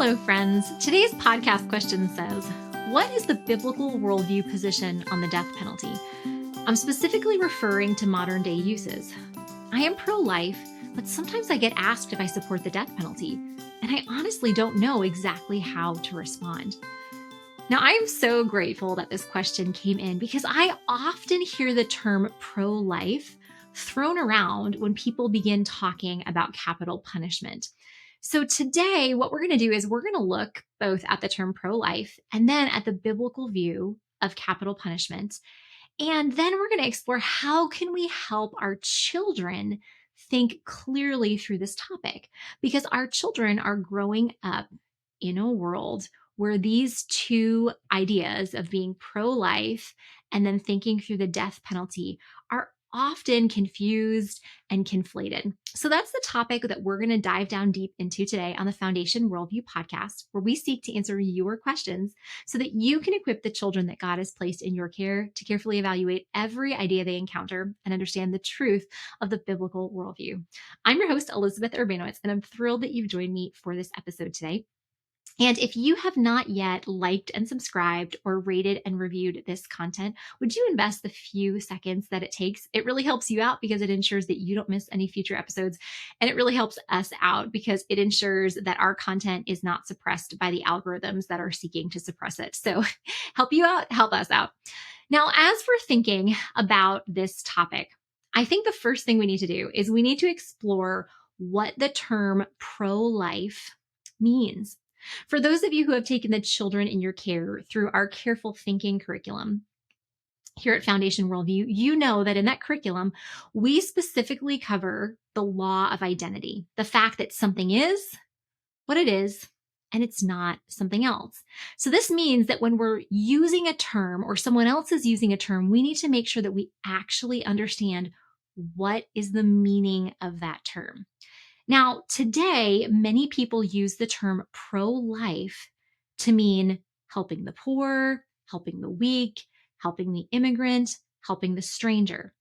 Hello, friends. Today's podcast question says, what is the biblical worldview position on the death penalty? I'm specifically referring to modern day uses. I am pro-life, but sometimes I get asked if I support the death penalty, and I honestly don't know exactly how to respond. Now, I am so grateful that this question came in because I often hear the term pro-life thrown around when people begin talking about capital punishment. So today, what we're going to do is we're going to look both at the term pro-life and then at the biblical view of capital punishment. And then we're going to explore how can we help our children think clearly through this topic, because our children are growing up in a world where these two ideas of being pro-life and then thinking through the death penalty are often confused and conflated. So that's the topic that we're going to dive down deep into today on the Foundation Worldview Podcast, where we seek to answer your questions so that you can equip the children that God has placed in your care to carefully evaluate every idea they encounter and understand the truth of the biblical worldview. I'm your host, Elizabeth Urbanowicz, and I'm thrilled that you've joined me for this episode today. And if you have not yet liked and subscribed or rated and reviewed this content, would you invest the few seconds that it takes? It really helps you out because it ensures that you don't miss any future episodes. And it really helps us out because it ensures that our content is not suppressed by the algorithms that are seeking to suppress it. So help you out, help us out. Now, as we're thinking about this topic, I think the first thing we need to do is we need to explore what the term pro-life means. For those of you who have taken the children in your care through our careful thinking curriculum here at Foundation Worldview, you know that in that curriculum, we specifically cover the law of identity, the fact that something is what it is, and it's not something else. So this means that when we're using a term or someone else is using a term, we need to make sure that we actually understand what is the meaning of that term. Now, today, many people use the term pro-life to mean helping the poor, helping the weak, helping the immigrant, helping the stranger.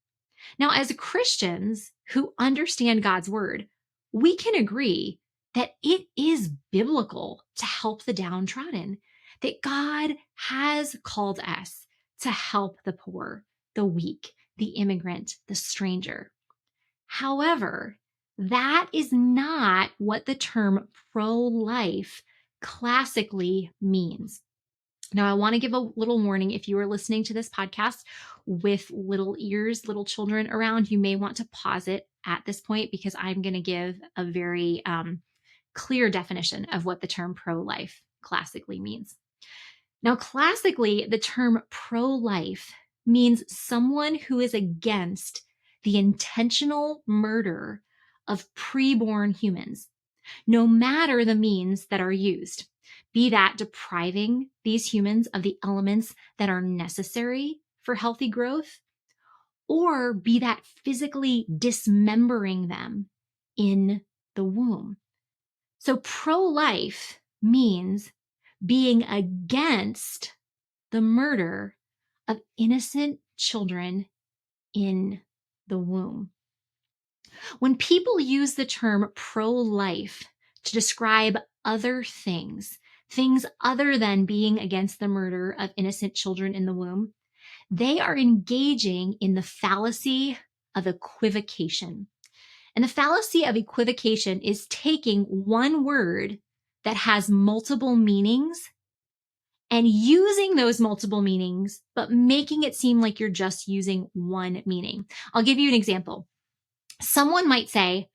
Now, as Christians who understand God's word, we can agree that it is biblical to help the downtrodden, that God has called us to help the poor, the weak, the immigrant, the stranger. However, that is not what the term pro-life classically means. Now, I want to give a little warning. If you are listening to this podcast with little ears, little children around, you may want to pause it at this point because I'm going to give a very clear definition of what the term pro-life classically means. Now, classically, the term pro-life means someone who is against the intentional murder of preborn humans, no matter the means that are used, be that depriving these humans of the elements that are necessary for healthy growth, or be that physically dismembering them in the womb. So pro-life means being against the murder of innocent children in the womb. When people use the term pro-life to describe other things other than being against the murder of innocent children in the womb, they are engaging in the fallacy of equivocation. And the fallacy of equivocation is taking one word that has multiple meanings and using those multiple meanings, but making it seem like you're just using one meaning. I'll give you an example. Someone might say,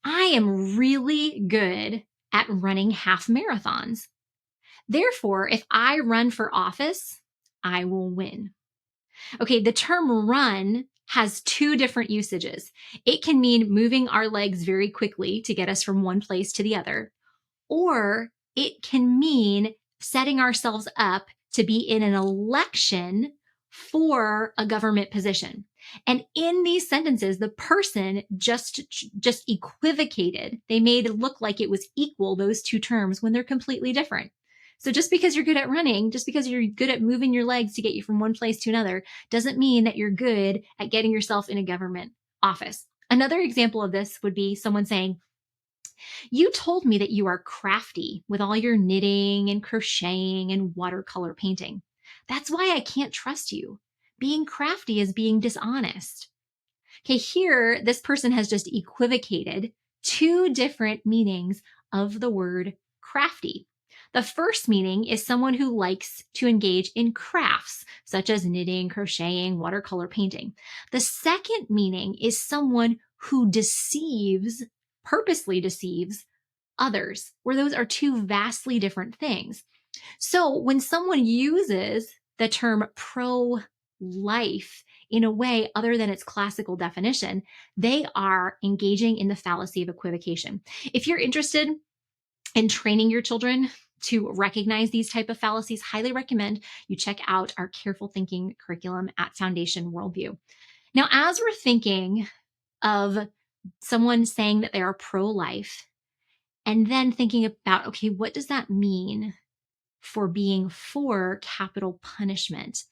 I am really good at running half marathons. Therefore, if I run for office, I will win. Okay, the term run has two different usages. It can mean moving our legs very quickly to get us from one place to the other, or it can mean setting ourselves up to be in an election for a government position. And in these sentences, the person just equivocated. They made it look like it was equal, those two terms, when they're completely different. So just because you're good at running, just because you're good at moving your legs to get you from one place to another, doesn't mean that you're good at getting yourself in a government office. Another example of this would be someone saying, You told me that you are crafty with all your knitting and crocheting and watercolor painting. That's why I can't trust you. Being crafty is being dishonest. Okay, here, this person has just equivocated two different meanings of the word crafty. The first meaning is someone who likes to engage in crafts, such as knitting, crocheting, watercolor painting. The second meaning is someone who purposely deceives others, where those are two vastly different things. So when someone uses the term pro-life in a way other than its classical definition, they are engaging in the fallacy of equivocation. If you're interested in training your children to recognize these type of fallacies, highly recommend you check out our careful thinking curriculum at Foundation Worldview. Now, as we're thinking of someone saying that they are pro-life, and then thinking about, okay, what does that mean for being for capital punishment?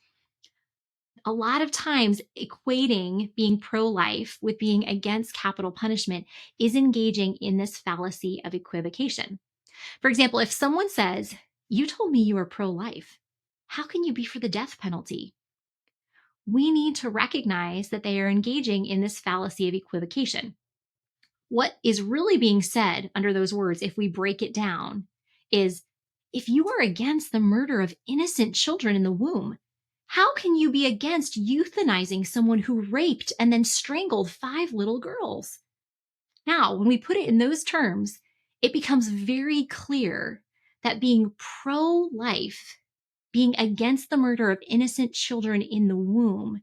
A lot of times equating being pro-life with being against capital punishment is engaging in this fallacy of equivocation. For example, if someone says, you told me you were pro-life, how can you be for the death penalty? We need to recognize that they are engaging in this fallacy of equivocation. What is really being said under those words, if we break it down, is if you are against the murder of innocent children in the womb, how can you be against euthanizing someone who raped and then strangled 5 little girls? Now, when we put it in those terms, it becomes very clear that being pro-life, being against the murder of innocent children in the womb,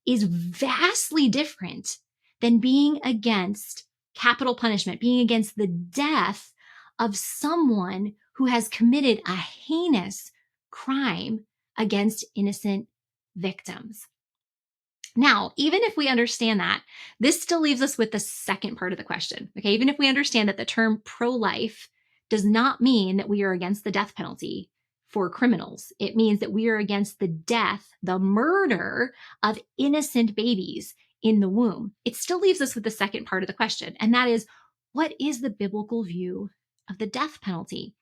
is vastly different than being against capital punishment, being against the death of someone who has committed a heinous crime against innocent victims. Now, even if we understand that, this still leaves us with the second part of the question. Okay, even if we understand that the term pro-life does not mean that we are against the death penalty for criminals. It means that we are against the death, the murder of innocent babies in the womb. It still leaves us with the second part of the question, and that is, what is the biblical view of the death penalty?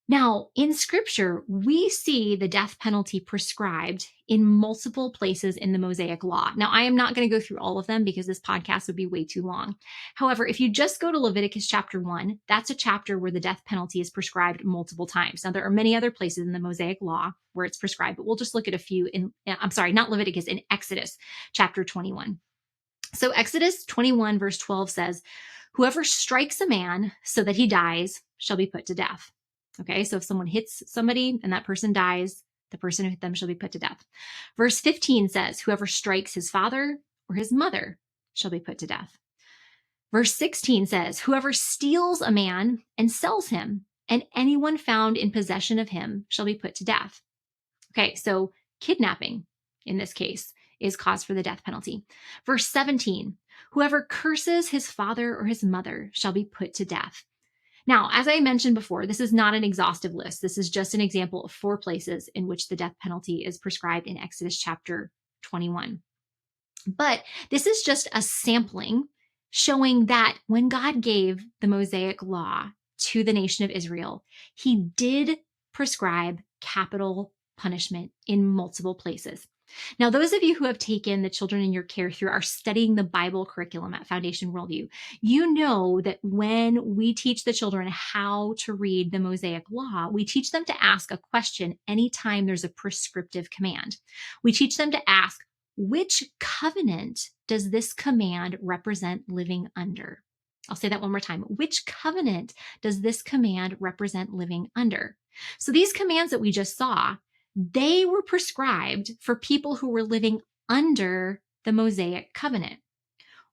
Now, in scripture, we see the death penalty prescribed in multiple places in the Mosaic Law. Now, I am not going to go through all of them because this podcast would be way too long. However, if you just go to Leviticus chapter 1, that's a chapter where the death penalty is prescribed multiple times. Now, there are many other places in the Mosaic Law where it's prescribed, but we'll just look at a few not Leviticus, in Exodus chapter 21. So Exodus 21 verse 12 says, whoever strikes a man so that he dies shall be put to death. Okay, so if someone hits somebody and that person dies, the person who hit them shall be put to death. Verse 15 says, whoever strikes his father or his mother shall be put to death. Verse 16 says, whoever steals a man and sells him, and anyone found in possession of him shall be put to death. Okay, so kidnapping in this case is cause for the death penalty. Verse 17, whoever curses his father or his mother shall be put to death. Now, as I mentioned before, this is not an exhaustive list. This is just an example of 4 places in which the death penalty is prescribed in Exodus chapter 21. But this is just a sampling showing that when God gave the Mosaic Law to the nation of Israel, he did prescribe capital punishment in multiple places. Now, those of you who have taken the children in your care through our Studying the Bible curriculum at Foundation Worldview, you know that when we teach the children how to read the Mosaic Law, we teach them to ask a question anytime there's a prescriptive command. We teach them to ask, which covenant does this command represent living under? I'll say that one more time. Which covenant does this command represent living under? So these commands that we just saw, they were prescribed for people who were living under the Mosaic covenant.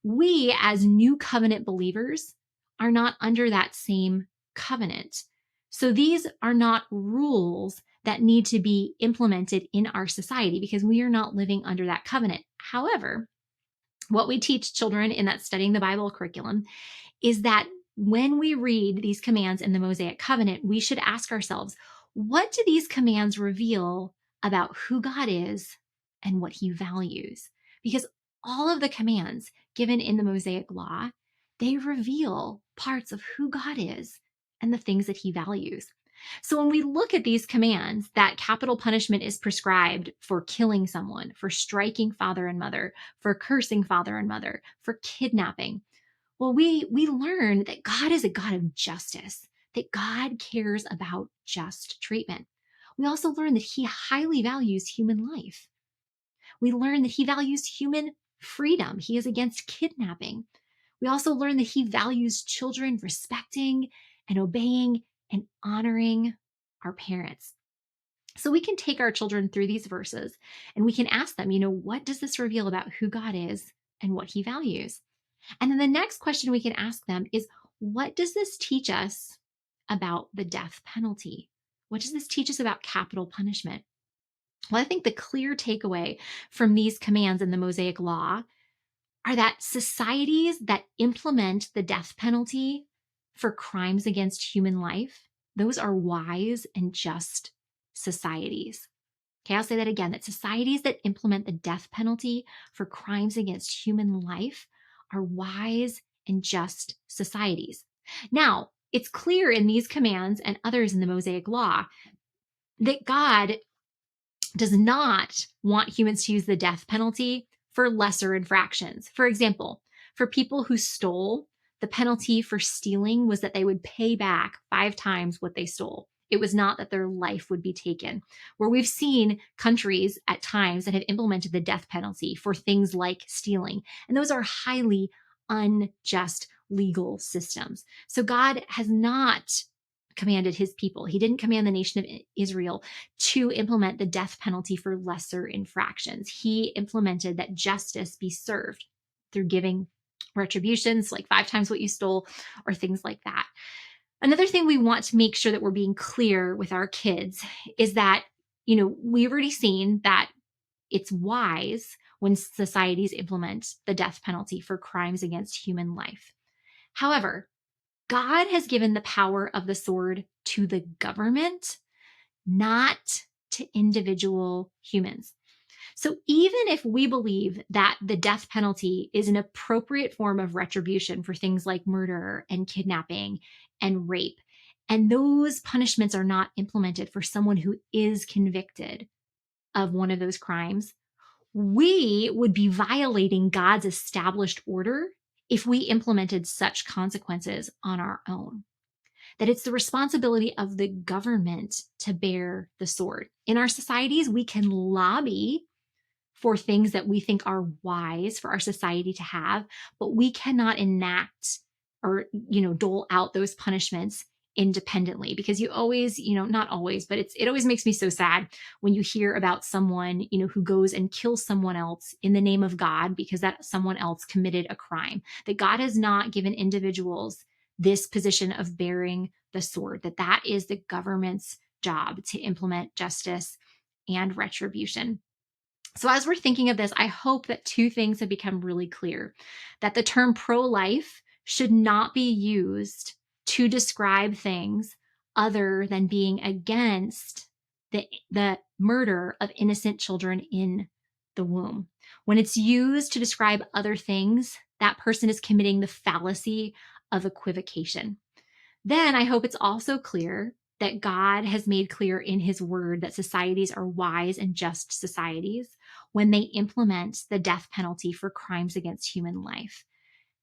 We, as new covenant believers, are not under that same covenant. So these are not rules that need to be implemented in our society because we are not living under that covenant. However, what we teach children in that Studying the Bible curriculum is that when we read these commands in the Mosaic covenant, we should ask ourselves, what do these commands reveal about who God is and what he values? Because all of the commands given in the Mosaic Law, they reveal parts of who God is and the things that he values. So when we look at these commands that capital punishment is prescribed for killing someone, for striking father and mother, for cursing father and mother, for kidnapping, well, we learn that God is a God of justice, that God cares about just treatment. We also learn that he highly values human life. We learn that he values human freedom. He is against kidnapping. We also learn that he values children respecting and obeying and honoring our parents. So we can take our children through these verses and we can ask them, what does this reveal about who God is and what he values? And then the next question we can ask them is, what does this teach us about the death penalty? What does this teach us about capital punishment? Well, I think the clear takeaway from these commands in the Mosaic Law are that societies that implement the death penalty for crimes against human life, those are wise and just societies. Okay, I'll say that again, that societies that implement the death penalty for crimes against human life are wise and just societies. Now, it's clear in these commands and others in the Mosaic Law that God does not want humans to use the death penalty for lesser infractions. For example, for people who stole, the penalty for stealing was that they would pay back 5 times what they stole. It was not that their life would be taken. Where we've seen countries at times that have implemented the death penalty for things like stealing, and those are highly unjust legal systems. So God has not commanded his people. He didn't command the nation of Israel to implement the death penalty for lesser infractions. He implemented that justice be served through giving retributions, like 5 times what you stole, or things like that. Another thing we want to make sure that we're being clear with our kids is that, we've already seen that it's wise when societies implement the death penalty for crimes against human life. However, God has given the power of the sword to the government, not to individual humans. So even if we believe that the death penalty is an appropriate form of retribution for things like murder and kidnapping and rape, and those punishments are not implemented for someone who is convicted of one of those crimes, we would be violating God's established order if we implemented such consequences on our own. That it's the responsibility of the government to bear the sword. In our societies, we can lobby for things that we think are wise for our society to have, but we cannot enact or, dole out those punishments independently, because you always, not always, but it always makes me so sad when you hear about someone, who goes and kills someone else in the name of God because that someone else committed a crime. That God has not given individuals this position of bearing the sword, that is the government's job to implement justice and retribution. So as we're thinking of this, I hope that 2 things have become really clear: that the term pro-life should not be used to describe things other than being against the murder of innocent children in the womb. When it's used to describe other things, that person is committing the fallacy of equivocation. Then I hope it's also clear that God has made clear in his word that societies are wise and just societies when they implement the death penalty for crimes against human life.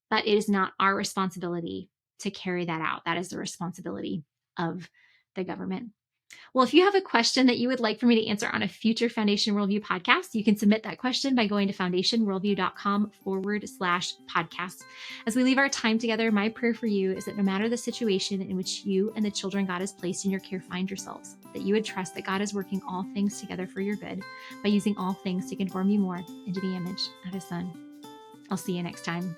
But it is not our responsibility to carry that out. That is the responsibility of the government. Well, if you have a question that you would like for me to answer on a future Foundation Worldview podcast, you can submit that question by going to foundationworldview.com/podcast. As we leave our time together, my prayer for you is that no matter the situation in which you and the children God has placed in your care find yourselves, that you would trust that God is working all things together for your good by using all things to conform you more into the image of his Son. I'll see you next time.